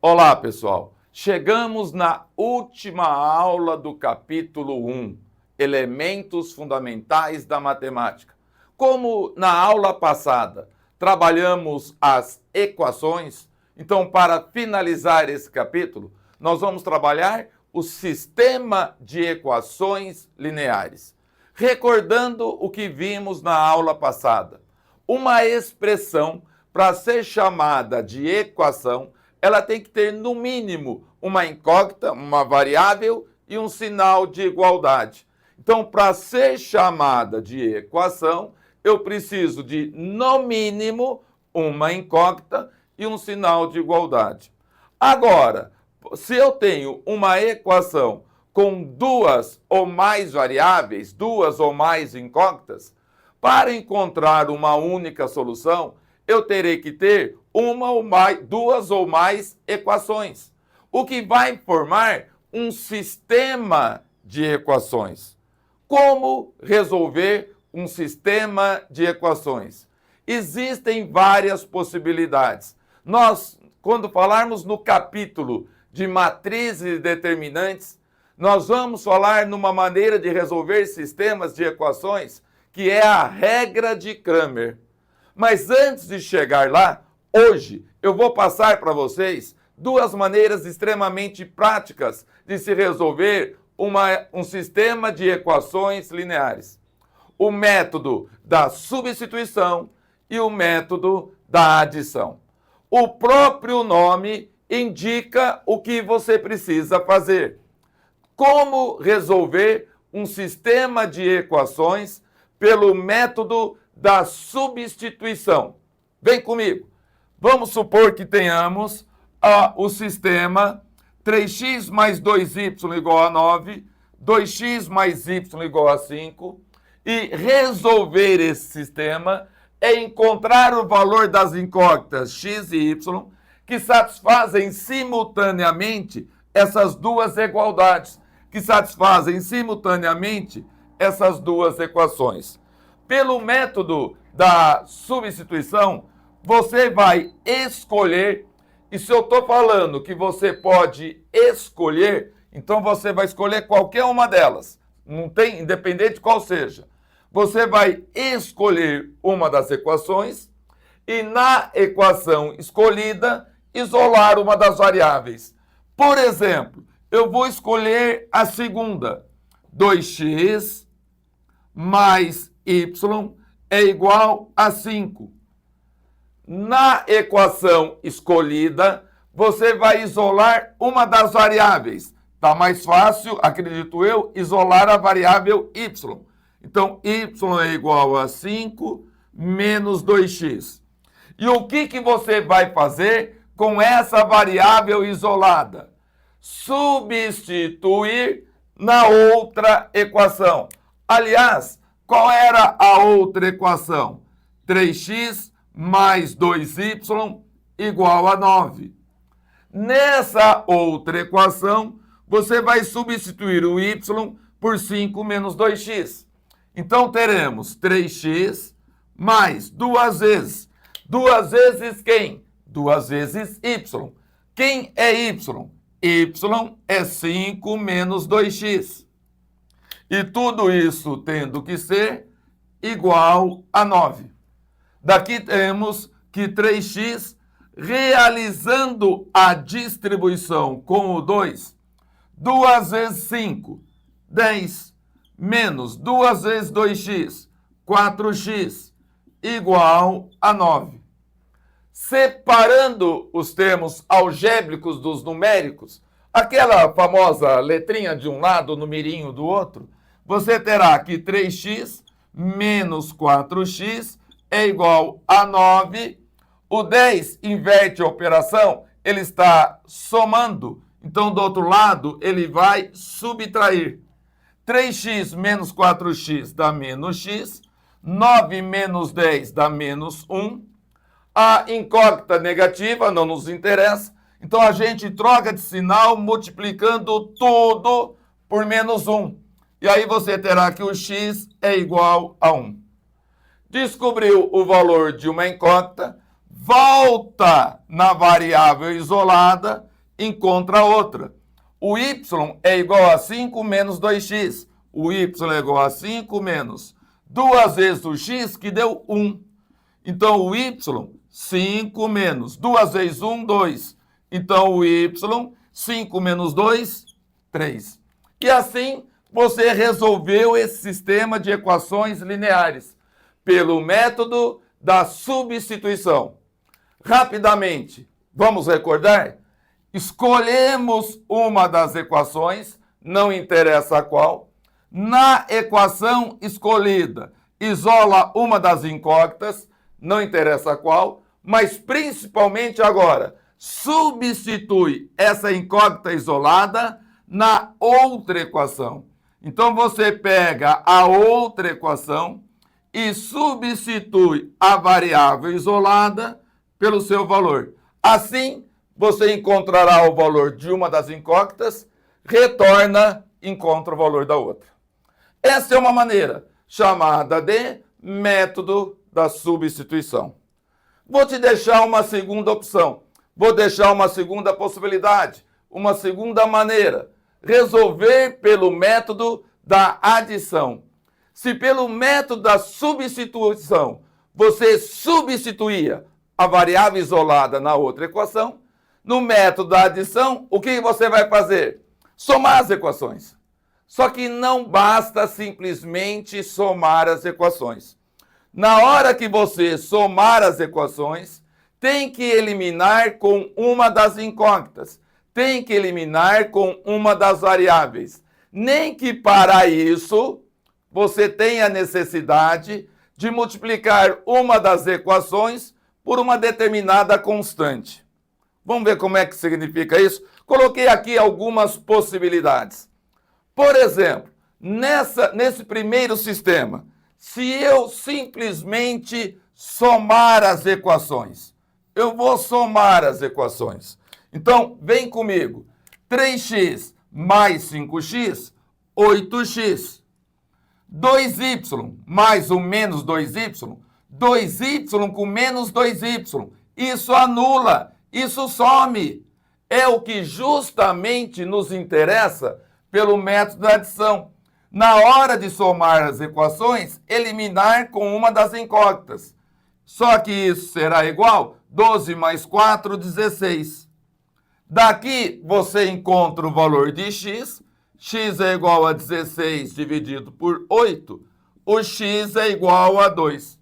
Olá, pessoal. Chegamos na última aula do capítulo 1, Elementos Fundamentais da Matemática. Como na aula passada trabalhamos as equações, então para finalizar esse capítulo, nós vamos trabalhar o sistema de equações lineares. Recordando o que vimos na aula passada, uma expressão para ser chamada de equação, ela tem que ter, no mínimo, uma incógnita, uma variável e um sinal de igualdade. Então, para ser chamada de equação, eu preciso de, no mínimo, uma incógnita e um sinal de igualdade. Agora, se eu tenho uma equação com duas ou mais variáveis, duas ou mais incógnitas, para encontrar uma única solução, eu terei que ter uma ou mais, duas ou mais equações, o que vai formar um sistema de equações. Como resolver um sistema de equações? Existem várias possibilidades. Nós, quando falarmos no capítulo de matrizes e determinantes, nós vamos falar numa maneira de resolver sistemas de equações que é a regra de Cramer. Mas antes de chegar lá, hoje eu vou passar para vocês duas maneiras extremamente práticas de se resolver um sistema de equações lineares. O método da substituição e o método da adição. O próprio nome indica o que você precisa fazer. Como resolver um sistema de equações pelo método da substituição. Vem comigo. Vamos supor que tenhamos o sistema 3x mais 2y igual a 9, 2x mais y igual a 5, e resolver esse sistema é encontrar o valor das incógnitas x e y que satisfazem simultaneamente essas duas igualdades, que satisfazem simultaneamente essas duas equações. Pelo método da substituição, você vai escolher, e se eu estou falando que você pode escolher, então você vai escolher qualquer uma delas, não tem, independente de qual seja. Você vai escolher uma das equações e na equação escolhida, isolar uma das variáveis. Por exemplo, eu vou escolher a segunda, 2x mais y é igual a 5. Na equação escolhida, você vai isolar uma das variáveis. Está mais fácil, acredito eu, isolar a variável y. Então, y é igual a 5 menos 2x. E o que você vai fazer com essa variável isolada? Substituir na outra equação. Aliás, qual era a outra equação? 3x mais 2y igual a 9. Nessa outra equação, você vai substituir o y por 5 menos 2x. Então, teremos 3x mais duas vezes. Duas vezes quem? Duas vezes y. Quem é y? Y é 5 menos 2x. E tudo isso tendo que ser igual a 9. Daqui temos que 3x, realizando a distribuição com o 2, 2 vezes 5, 10, menos 2 vezes 2x, 4x, igual a 9. Separando os termos algébricos dos numéricos, aquela famosa letrinha de um lado, numerinho do outro, você terá que 3x menos 4x é igual a 9. O 10 inverte a operação, ele está somando. Então, do outro lado, ele vai subtrair. 3x menos 4x dá menos x. 9 menos 10 dá menos 1. A incógnita negativa não nos interessa. Então, a gente troca de sinal multiplicando tudo por menos 1. E aí você terá que o x é igual a 1. Descobriu o valor de uma incógnita, volta na variável isolada encontra a outra. O y é igual a 5 menos 2x. O y é igual a 5 menos 2 vezes o x, que deu 1. Então, o y, 5 menos 2 vezes 1, 2. Então, o y, 5 menos 2, 3. E assim, você resolveu esse sistema de equações lineares pelo método da substituição. Rapidamente, vamos recordar? Escolhemos uma das equações, não interessa a qual. Na equação escolhida, isola uma das incógnitas, não interessa a qual, mas principalmente agora, substitui essa incógnita isolada na outra equação. Então, você pega a outra equação e substitui a variável isolada pelo seu valor. Assim, você encontrará o valor de uma das incógnitas, retorna, encontra o valor da outra. Essa é uma maneira chamada de método da substituição. Vou te deixar uma segunda opção, vou deixar uma segunda possibilidade, uma segunda maneira. Resolver pelo método da adição. Se pelo método da substituição você substituía a variável isolada na outra equação, no método da adição, o que você vai fazer? Somar as equações. Só que não basta simplesmente somar as equações. Na hora que você somar as equações, tem que eliminar com uma das incógnitas. Tem que eliminar com uma das variáveis. Nem que para isso você tenha necessidade de multiplicar uma das equações por uma determinada constante. Vamos ver como é que significa isso? Coloquei aqui algumas possibilidades. Por exemplo, nesse primeiro sistema, se eu simplesmente somar as equações, eu vou somar as equações. Então, vem comigo. 3x mais 5x, 8x. 2y mais o menos 2y, 2y com menos 2y. Isso anula, isso some. É o que justamente nos interessa pelo método da adição. Na hora de somar as equações, eliminar com uma das incógnitas. Só que isso será igual 12 mais 4, 16. Daqui você encontra o valor de x. X é igual a 16 dividido por 8. O x é igual a 2.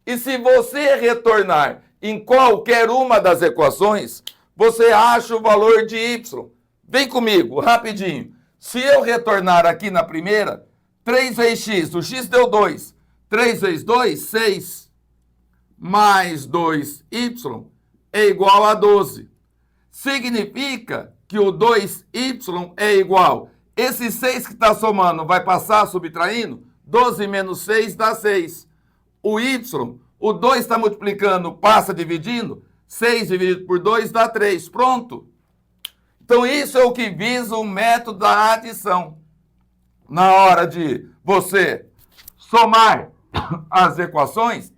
E se você retornar em qualquer uma das equações, você acha o valor de y. Vem comigo, rapidinho. Se eu retornar aqui na primeira, 3 vezes x, o x deu 2. 3 vezes 2, 6. Mais 2y é igual a 12. Significa que o 2y é igual. Esse 6 que está somando vai passar subtraindo? 12 menos 6 dá 6. O y, o 2 está multiplicando, passa dividindo? 6 dividido por 2 dá 3. Pronto. Então, isso é o que visa o método da adição. Na hora de você somar as equações,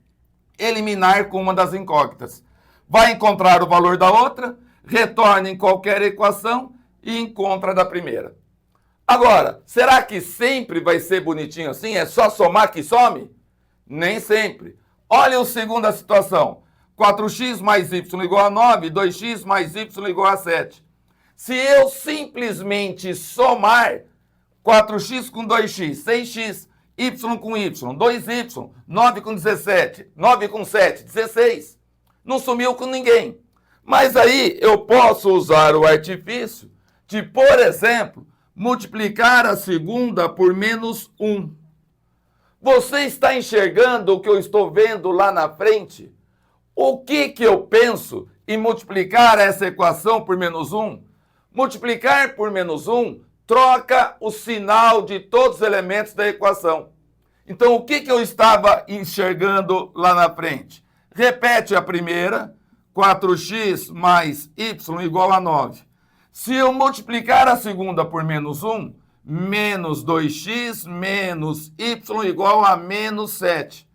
eliminar com uma das incógnitas. Vai encontrar o valor da outra, retorna em qualquer equação e encontra a da primeira. Agora, será que sempre vai ser bonitinho assim? É só somar que some? Nem sempre. Olha a segunda situação. 4x mais y igual a 9, 2x mais y igual a 7. Se eu simplesmente somar 4x com 2x, 6x, y com y, 2y, 9 com 17, 9 com 7, 16. Não sumiu com ninguém. Mas aí eu posso usar o artifício de, por exemplo, multiplicar a segunda por menos 1. Você está enxergando o que eu estou vendo lá na frente? O que eu penso em multiplicar essa equação por menos 1? Multiplicar por menos 1 troca o sinal de todos os elementos da equação. Então, o que eu estava enxergando lá na frente? Repete a primeira, 4x mais y igual a 9. Se eu multiplicar a segunda por menos 1, menos 2x menos y igual a menos 7.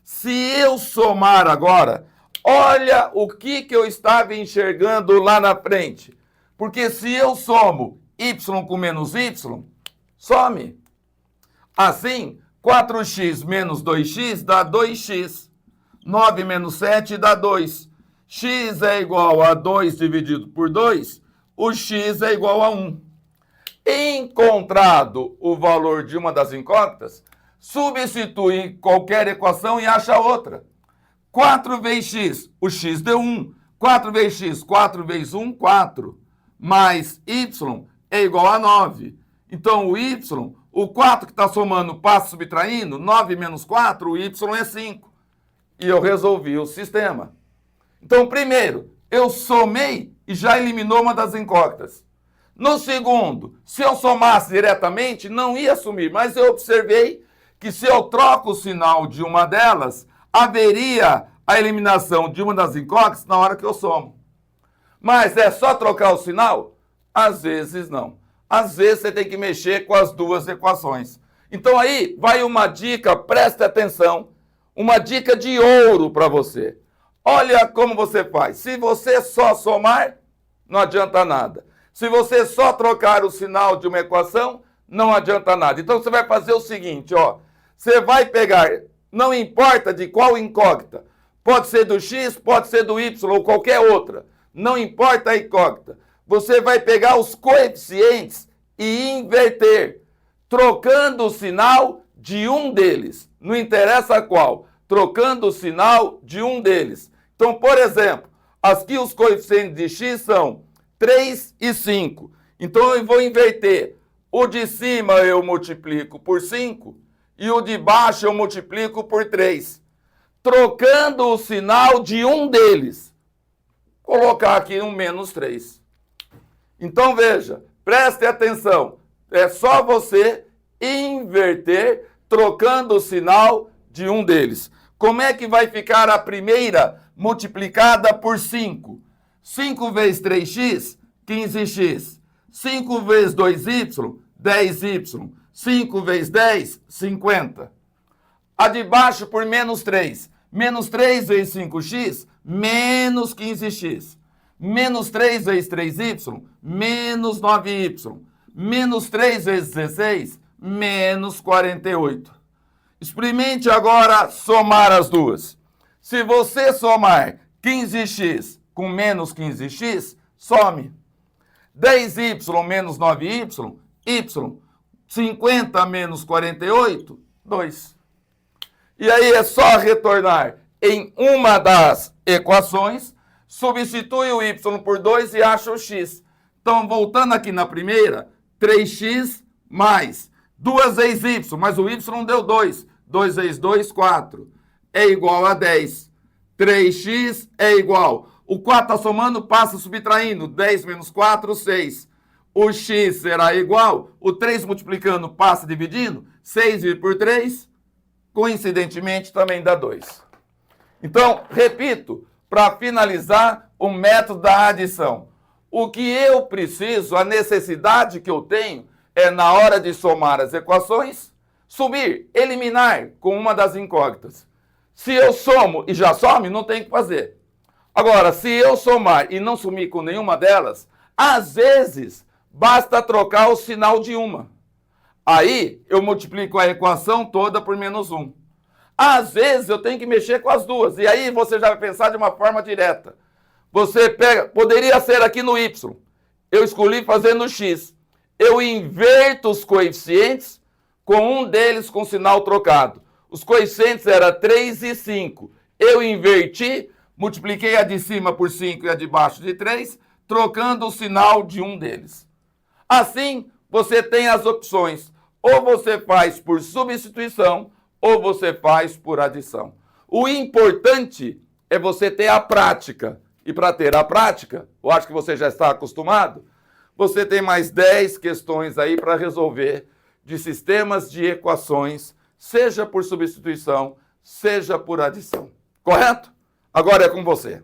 Se eu somar agora, olha o que eu estava enxergando lá na frente. Porque se eu somo y com menos y, some. Assim, 4x menos 2x dá 2x. 9 menos 7 dá 2. X é igual a 2 dividido por 2. O x é igual a 1. Encontrado o valor de uma das incógnitas, substitui qualquer equação e acha outra. 4 vezes x, o x deu 1. 4 vezes x, 4 vezes 1, 4. Mais y é igual a 9. Então, o y, o 4 que está somando passa subtraindo, 9 menos 4, o y é 5. E eu resolvi o sistema. Então, primeiro, eu somei e já eliminou uma das incógnitas. No segundo, se eu somasse diretamente, não ia sumir, mas eu observei que se eu troco o sinal de uma delas, haveria a eliminação de uma das incógnitas na hora que eu somo. Mas é só trocar o sinal? Às vezes não. Às vezes você tem que mexer com as duas equações. Então aí vai uma dica, preste atenção, uma dica de ouro para você. Olha como você faz. Se você só somar, não adianta nada. Se você só trocar o sinal de uma equação, não adianta nada. Então você vai fazer o seguinte, ó. Você vai pegar, não importa de qual incógnita, pode ser do x, pode ser do y ou qualquer outra. Não importa a incógnita. Você vai pegar os coeficientes e inverter, trocando o sinal de um deles. Não interessa qual, trocando o sinal de um deles. Então, por exemplo, aqui os coeficientes de x são 3 e 5. Então, eu vou inverter. O de cima eu multiplico por 5 e o de baixo eu multiplico por 3. Trocando o sinal de um deles. Vou colocar aqui um menos 3. Então, veja, preste atenção. É só você inverter, trocando o sinal de um deles. Como é que vai ficar a primeira multiplicada por 5? 5 vezes 3x, 15x. 5 vezes 2y, 10y. 5 vezes 10, 50. A de baixo por menos 3. Menos 3 vezes 5x, menos 15x. Menos 3 vezes 3y, menos 9y. Menos 3 vezes 16, menos 48. Experimente agora somar as duas. Se você somar 15x com menos 15x, some. 10y menos 9y, y. 50 menos 48, 2. E aí é só retornar em uma das equações, substitui o y por 2 e acha o x. Então, voltando aqui na primeira, 3x mais 2 vezes y, mas o y deu 2. 2 vezes 2, 4. É igual a 10. 3x é igual. O 4 está somando, passa subtraindo. 10 menos 4, 6. O x será igual. O 3 multiplicando, passa dividindo. 6 por 3, coincidentemente, também dá 2. Então, repito, para finalizar o método da adição. O que eu preciso, a necessidade que eu tenho, é na hora de somar as equações, subir, eliminar com uma das incógnitas. Se eu somo e já some, não tem o que fazer. Agora, se eu somar e não sumir com nenhuma delas, às vezes, basta trocar o sinal de uma. Aí, eu multiplico a equação toda por menos 1. Às vezes, eu tenho que mexer com as duas. E aí, você já vai pensar de uma forma direta. Você pega, poderia ser aqui no y. Eu escolhi fazer no x. Eu inverto os coeficientes com um deles com sinal trocado. Os coeficientes eram 3 e 5. Eu inverti, multipliquei a de cima por 5 e a de baixo de 3, trocando o sinal de um deles. Assim, você tem as opções. Ou você faz por substituição, ou você faz por adição. O importante é você ter a prática. E para ter a prática, eu acho que você já está acostumado, você tem mais 10 questões aí para resolver de sistemas de equações, seja por substituição, seja por adição. Correto? Agora é com você.